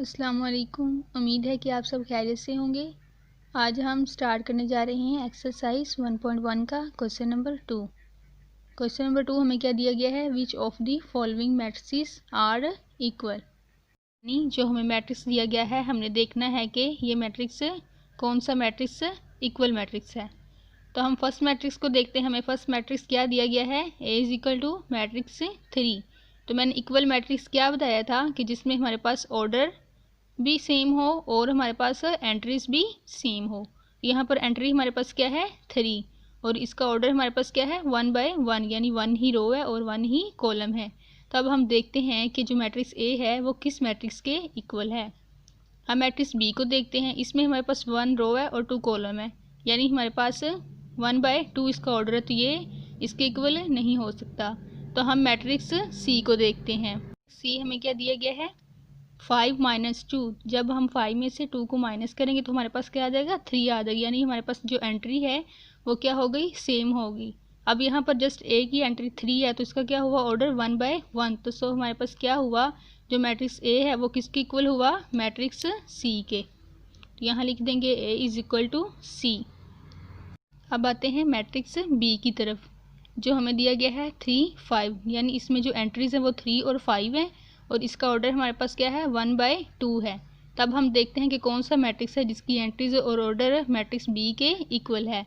अस्सलाम वालेकुम। उम्मीद है कि आप सब खैरियत से होंगे। आज हम स्टार्ट करने जा रहे हैं एक्सरसाइज 1.1 का क्वेश्चन नंबर 2। क्वेश्चन नंबर 2 हमें क्या दिया गया है, which of the following matrices are equal. यानी जो हमें मैट्रिक्स दिया गया है हमने देखना है कि ये मैट्रिक्स कौन सा मैट्रिक्स इक्वल मैट्रिक्स है। तो हम फर्स्ट मैट्रिक्स को देखते हैं। हमें फर्स्ट मैट्रिक्स क्या दिया गया है, ए इज इक्वल टू मैट्रिक्स 3। तो मैंने इक्वल मैट्रिक्स क्या बताया था कि जिसमें हमारे पास ऑर्डर भी सेम हो और हमारे पास एंट्रीज भी सेम हो। यहाँ पर एंट्री हमारे पास क्या है 3 और इसका ऑर्डर हमारे पास क्या है 1 बाय 1, यानी 1 ही रो है और 1 ही कॉलम है। तो अब हम देखते हैं कि जो मैट्रिक्स ए है वो किस मैट्रिक्स के इक्वल है। हम मैट्रिक्स बी को देखते हैं। इसमें हमारे पास 1 रो है और 2 कॉलम है, यानी हमारे पास 1 बाय 2 इसका ऑर्डर है, तो ये इसके इक्वल नहीं हो सकता। तो हम मैट्रिक्स सी को देखते हैं। सी हमें क्या दिया गया है 5 माइनस 2। जब हम 5 में से 2 को माइनस करेंगे तो हमारे पास क्या आ जाएगा 3 आ जाएगी, यानी हमारे पास जो एंट्री है वो क्या हो गई सेम होगी। अब यहाँ पर जस्ट ए की एंट्री 3 है तो इसका क्या हुआ ऑर्डर 1 बाय 1। तो सो हमारे पास क्या हुआ, जो मैट्रिक्स ए है वो किसके इक्वल हुआ, मैट्रिक्स सी के। तो यहाँ लिख देंगे ए इज इक्वल टू सी। अब आते हैं मैट्रिक्स बी की तरफ। जो हमें दिया गया है 3 5, यानी इसमें जो एंट्रीज है वो 3 और 5 है और इसका ऑर्डर हमारे पास क्या है 1 बाय 2 है। तब हम देखते हैं कि कौन सा मैट्रिक्स है जिसकी एंट्रीज और ऑर्डर मैट्रिक्स बी के इक्वल है।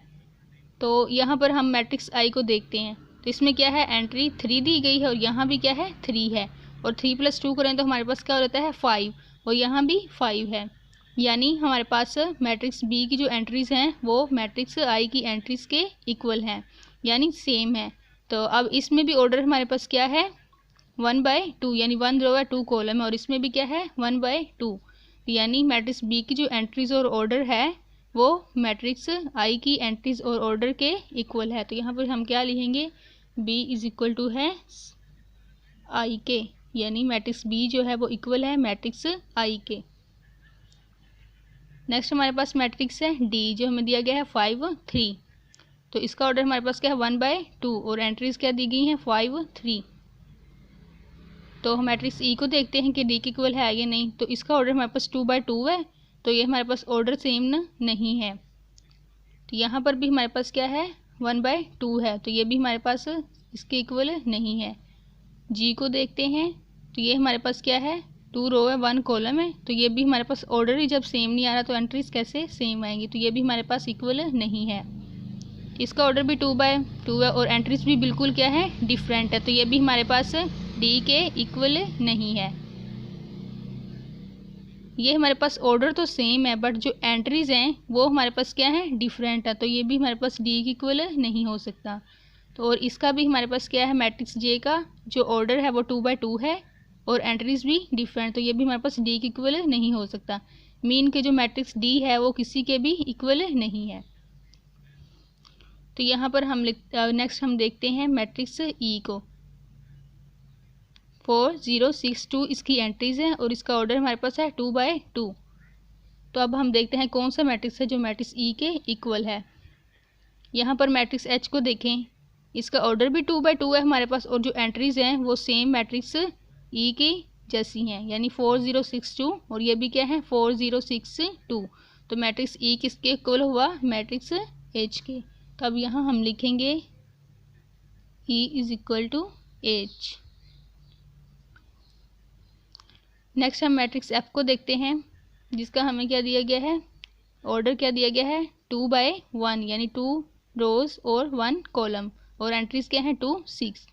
तो यहाँ पर हम मैट्रिक्स आई को देखते हैं। तो इसमें क्या है एंट्री 3 दी गई है और यहाँ भी क्या है 3 है और 3 + 2 करें तो हमारे पास क्या हो जाता है 5 और यहाँ भी 5 है, यानी हमारे पास मैट्रिक्स बी की जो एंट्रीज हैं वो मैट्रिक्स आई की एंट्रीज के इक्वल हैं, यानी सेम है। तो अब इसमें भी ऑर्डर हमारे पास क्या है 1 बाय 2, यानी 1 रो है 2 कॉलम है और इसमें भी क्या है 1 बाय 2, यानी मैट्रिक्स बी की जो एंट्रीज और ऑर्डर है वो मैट्रिक्स आई की एंट्रीज और ऑर्डर के इक्वल है। तो यहाँ पर हम क्या लिखेंगे, बी इज इक्वल टू है आई के, यानी मैट्रिक्स बी जो है वो इक्वल है मैट्रिक्स आई के। नेक्स्ट हमारे पास मैट्रिक्स है डी, जो हमें दिया गया है 5 3। तो इसका ऑर्डर हमारे पास क्या है 1 बाय 2 और एंट्रीज क्या दी गई हैं 5 3। तो हम मैट्रिक्स ई को देखते हैं कि डी के इक्वल है या नहीं। तो इसका ऑर्डर हमारे पास 2 बाय 2 है, तो ये हमारे पास ऑर्डर सेम नहीं है। तो यहाँ पर भी हमारे पास क्या है 1 बाय 2 है, तो ये भी हमारे पास इसके इक्वल नहीं है। जी को देखते हैं तो ये हमारे पास क्या है 2 रो है 1 कॉलम है, तो ये भी हमारे पास ऑर्डर ही जब सेम नहीं आ रहा तो एंट्रीज कैसे सेम आएंगी, तो ये भी हमारे पास इक्वल नहीं है। इसका ऑर्डर भी 2 बाय 2 है और एंट्रीज भी बिल्कुल क्या है डिफरेंट है, तो ये भी हमारे पास डी के इक्वल नहीं है। ये हमारे पास ऑर्डर तो सेम है बट जो एंट्रीज हैं वो हमारे पास क्या है डिफरेंट है, तो ये भी हमारे पास डी के इक्वल नहीं हो सकता। तो और इसका भी हमारे पास क्या है मैट्रिक्स जे का जो ऑर्डर है वो 2 बाय 2 है और एंट्रीज भी डिफरेंट, तो ये भी हमारे पास डी के इक्वल नहीं हो सकता। मीन के जो मैट्रिक्स डी है वो किसी के भी इक्वल नहीं है। तो यहाँ पर हम नेक्स्ट हम देखते हैं मैट्रिक्स ई को। 4 0 6 2 इसकी एंट्रीज हैं और इसका ऑर्डर हमारे पास है 2 बाय 2। तो अब हम देखते हैं कौन सा मैट्रिक्स है जो मैट्रिक्स ई के इक्वल है। यहाँ पर मैट्रिक्स एच को देखें, इसका ऑर्डर भी 2 बाय 2 है हमारे पास और जो एंट्रीज हैं वो सेम मैट्रिक्स ई की जैसी हैं, यानी 4 0 6 2 और ये भी क्या है 4 0 6 2। तो मैट्रिक्स ई किसके इक्वल हुआ, मैट्रिक्स एच के। तो अब यहाँ हम लिखेंगे E is equal to H. Next हम मैट्रिक्स एफ को देखते हैं, जिसका हमें क्या दिया गया है ऑर्डर क्या दिया गया है 2 बाय 1, यानी 2 रोज और 1 कॉलम और एंट्रीज क्या है 2 6।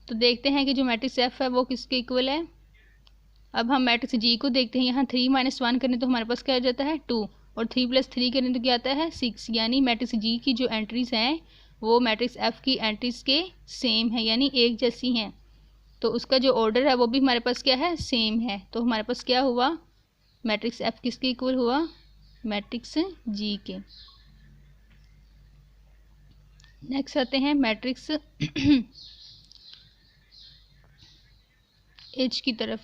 तो देखते हैं कि जो मैट्रिक्स एफ है वो किसके इक्वल है। अब हम मैट्रिक्स जी को देखते हैं। यहाँ 3 - 1 करें तो हमारे पास क्या आ जाता है 2 और 3 + 3 करें तो क्या आता है 6, यानी मैट्रिक्स जी की जो एंट्रीज हैं वो मैट्रिक्स एफ की एंट्रीज के सेम है, यानी एक जैसी हैं। तो उसका जो ऑर्डर है वो भी हमारे पास क्या है सेम है। तो हमारे पास क्या हुआ मैट्रिक्स एफ किसके इक्वल हुआ, मैट्रिक्स जी के। नेक्स्ट आते हैं मैट्रिक्स एच की तरफ।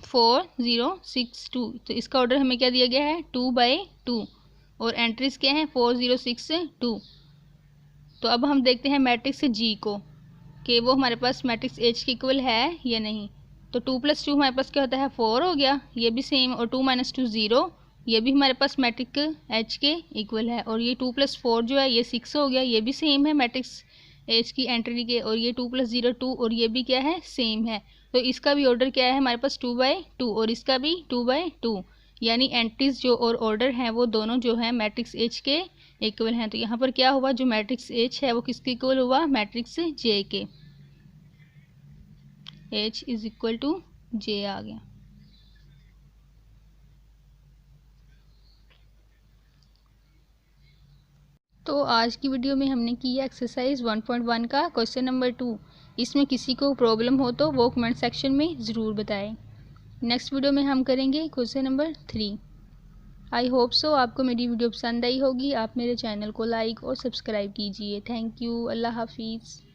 4 0 6 2। तो इसका ऑर्डर हमें क्या दिया गया है 2 बाय 2 और एंट्रीज क्या है 4 0 6 2। तो अब हम देखते हैं मैट्रिक्स जी को कि वो हमारे पास मैट्रिक्स एच के इक्वल है या नहीं। तो 2 + 2 हमारे पास क्या होता है 4 हो गया, ये भी सेम, और 2 - 2 0, ये भी हमारे पास मैट्रिक्स एच के इक्वल है। और ये 2 + 4 जो है ये 6 हो गया, ये भी सेम है मैट्रिक्स एच की एंट्री के। और ये 2 + 0 2, और ये भी क्या है सेम है। तो इसका भी ऑर्डर क्या है हमारे पास 2/2, और इसका भी 2/2, यानी एंट्रीज जो और ऑर्डर हैं वो दोनों जो है मैट्रिक्स एच के इक्वल हैं। तो यहाँ पर क्या हुआ, जो मैट्रिक्स एच है वो किसके इक्वल हुआ, मैट्रिक्स जे के। एच इज इक्वल टू जे आ गया। तो आज की वीडियो में हमने किया एक्सरसाइज 1.1 का क्वेश्चन नंबर 2। इसमें किसी को प्रॉब्लम हो तो वो कमेंट सेक्शन में ज़रूर बताएं। नेक्स्ट वीडियो में हम करेंगे question number 3। I hope so आपको मेरी वीडियो पसंद आई होगी। आप मेरे चैनल को लाइक और सब्सक्राइब कीजिए। Thank you. अल्लाह हाफिज़।